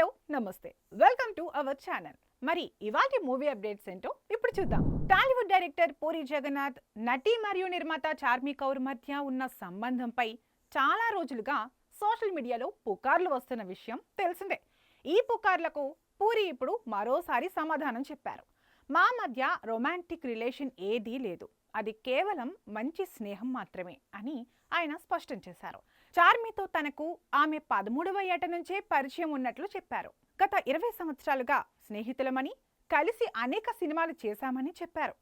Hello నమస్తే welcome to our channel. మరి ఇవాల్టి మూవీ అప్డేట్స్ ఏంటో ఇప్పుడు చూద్దాం. టాలీవుడ్ డైరెక్టర్ పూరి జగన్నాథ్ నటి మరియు నిర్మాత చార్మి కౌర్ మధ్య ఉన్న సంబంధంపై చాలా రోజులుగా సోషల్ మీడియాలో పుకార్లు వస్తున్న విషయం తెలిసిందే. ఈ పుకార్లకు పూరి ఇప్పుడు మరోసారి సమాధానం చెప్పారు. మా మధ్య రొమాంటిక్ రిలేషన్ ఏదీ లేదు, అది కేవలం మంచి స్నేహం మాత్రమే అని ఆయన స్పష్టం చేశారు. చార్మితో తనకు ఆమె 13వ ఏట నుంచే పరిచయం ఉన్నట్లు చెప్పారు. గత 20 సంవత్సరాలుగా స్నేహితులమని, కలిసి అనేక సినిమాలు చేశామని చెప్పారు.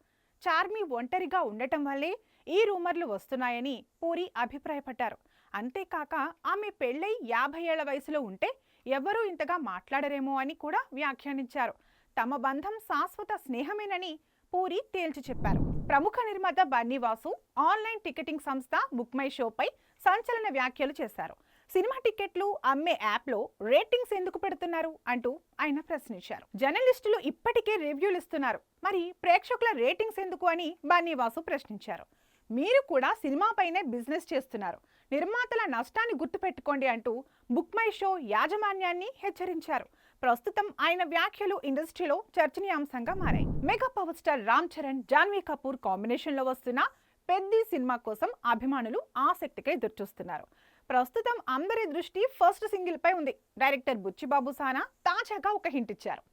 చార్మి ఒంటరిగా ఉండటం వల్లే ఈ రూమర్లు వస్తున్నాయని పూరి అభిప్రాయపడ్డారు. అంతేకాక ఆమె పెళ్లై 50 ఏళ్ల వయసులో ఉంటే ఎవరూ ఇంతగా మాట్లాడరేమో అని కూడా వ్యాఖ్యానించారు. తమ బంధం శాశ్వత స్నేహమేనని పూరి తేల్చి చెప్పారు. ప్రముఖ నిర్మాత బన్నీవాసు ఆన్లైన్ టికెటింగ్ సంస్థ బుక్ మై షోపై సంచలన వ్యాఖ్యలు చేశారు. సినిమా టికెట్లు అమ్మే యాప్లో రేటింగ్స్ ఎందుకు పెడుతున్నారు అంటూ ఆయన ప్రశ్నించారు. జర్నలిస్టులు ఇప్పటికే రివ్యూలు ఇస్తున్నారు, మరి ప్రేక్షకుల రేటింగ్స్ ఎందుకు అని బన్నీవాసు ప్రశ్నించారు. మీరు కూడా సినిమాపైనే బిజినెస్ చేస్తున్నారు, నిర్మాతల నష్టాన్ని గుర్తుపెట్టుకోండి అంటూ బుక్ మై షో యాజమాన్యాన్ని హెచ్చరించారు. ప్రస్తుతం ఆయన వ్యాఖ్యలు ఇండస్ట్రీలో చర్చనీయాంశంగా మారాయి. Mega power star Ram Charan, Janhvi Kapoor కాంబినేషన్లో వస్తున్న పెద్ది సినిమా కోసం అభిమానులు ఆసక్తిగా ఎదురుచూస్తున్నారు. ప్రస్తుతం అందరి దృష్టి ఫస్ట్ సింగిల్ పై ఉంది. డైరెక్టర్ బుచ్చిబాబు సానా తాజాగా ఒక హింట్ ఇచ్చారు.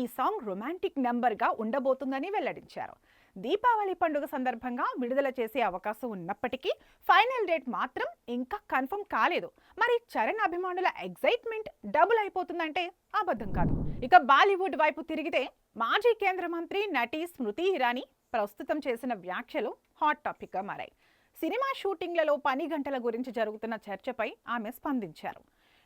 ఈ సాంగ్ రొమాంటిక్ నెంబర్ గా ఉండబోతుందని వెల్లడించారు. దీపావళి పండుగ సందర్భంగా విడుదల చేసే అవకాశం ఉన్నప్పటికీ ఫైనల్ డేట్ మాత్రం ఇంకా కన్ఫర్మ్ కాలేదు. మరి చరణ్ అభిమానుల ఎగ్జైట్మెంట్ డబుల్ అయిపోతుందంటే అబద్ధం కాదు. ఇక బాలీవుడ్ వైపు తిరిగితే మాజీ కేంద్ర మంత్రి నటి స్మృతి ఇరానీ ప్రస్తుతం చేసిన వ్యాఖ్యలు హాట్ టాపిక్ గా మారాయి. సినిమా షూటింగ్లలో పని గంటల గురించి జరుగుతున్న చర్చపై ఆమె స్పందించారు.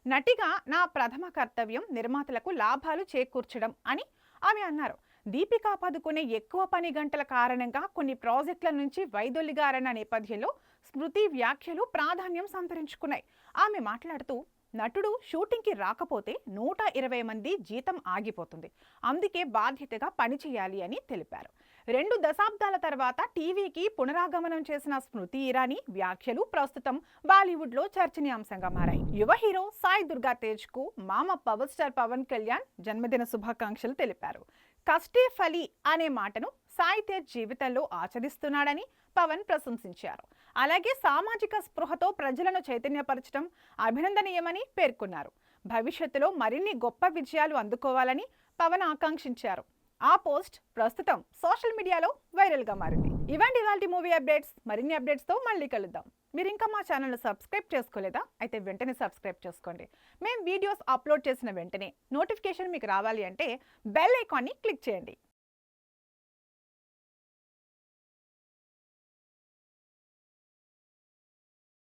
నటిగా నా ప్రథమ కర్తవ్యం నిర్మాతలకు లాభాలు చేకూర్చడం అని ఆమె అన్నారు. దీపికా పదుకునే ఎక్కువ పని గంటల కారణంగా కొన్ని ప్రాజెక్టుల నుంచి వైదొలిగారన్న నేపథ్యంలో స్మృతి వ్యాఖ్యలు ప్రాధాన్యం సంతరించుకున్నాయి. ఆమె మాట్లాడుతూ, నటుడు షూటింగ్కి రాకపోతే 120 మంది జీతం ఆగిపోతుంది, అందుకే బాధ్యతగా పనిచేయాలి అని తెలిపారు. 2 దశాబ్దాల తర్వాత టీవీకి పునరాగమనం చేసిన స్మృతి ఇరానీ వ్యాఖ్యలు ప్రస్తుతం బాలీవుడ్లో చర్చనీయాంశంగా మారాయి. యువ హీరో సాయి దుర్గా తేజ్కు మామ పవర్ స్టార్ పవన్ కళ్యాణ్ జన్మదిన శుభాకాంక్షలు తెలిపారు. కష్టే ఫలి అనే మాటను సాయి తేజ్ జీవితంలో ఆచరిస్తున్నాడని పవన్ ప్రశంసించారు. అలాగే సామాజిక స్పృహతో ప్రజలను చైతన్యపరచడం అభినందనీయమని పేర్కొన్నారు. భవిష్యత్తులో మరిన్ని గొప్ప విజయాలు అందుకోవాలని పవన్ ఆకాంక్షించారు. ఆ పోస్ట్ ప్రస్తుతం సోషల్ మీడియాలో వైరల్గా మారింది. ఇవాల్టి మూవీ అప్డేట్స్. మరిన్ని అప్డేట్స్తో మళ్ళీ కలుద్దాం. మీరు ఇంకా మా ఛానల్ను సబ్స్క్రైబ్ చేసుకోలేదా? అయితే వెంటనే సబ్స్క్రైబ్ చేసుకోండి. మేము వీడియోస్ అప్లోడ్ చేసిన వెంటనే నోటిఫికేషన్ మీకు రావాలి అంటే బెల్ ఐకాన్ని క్లిక్ చేయండి.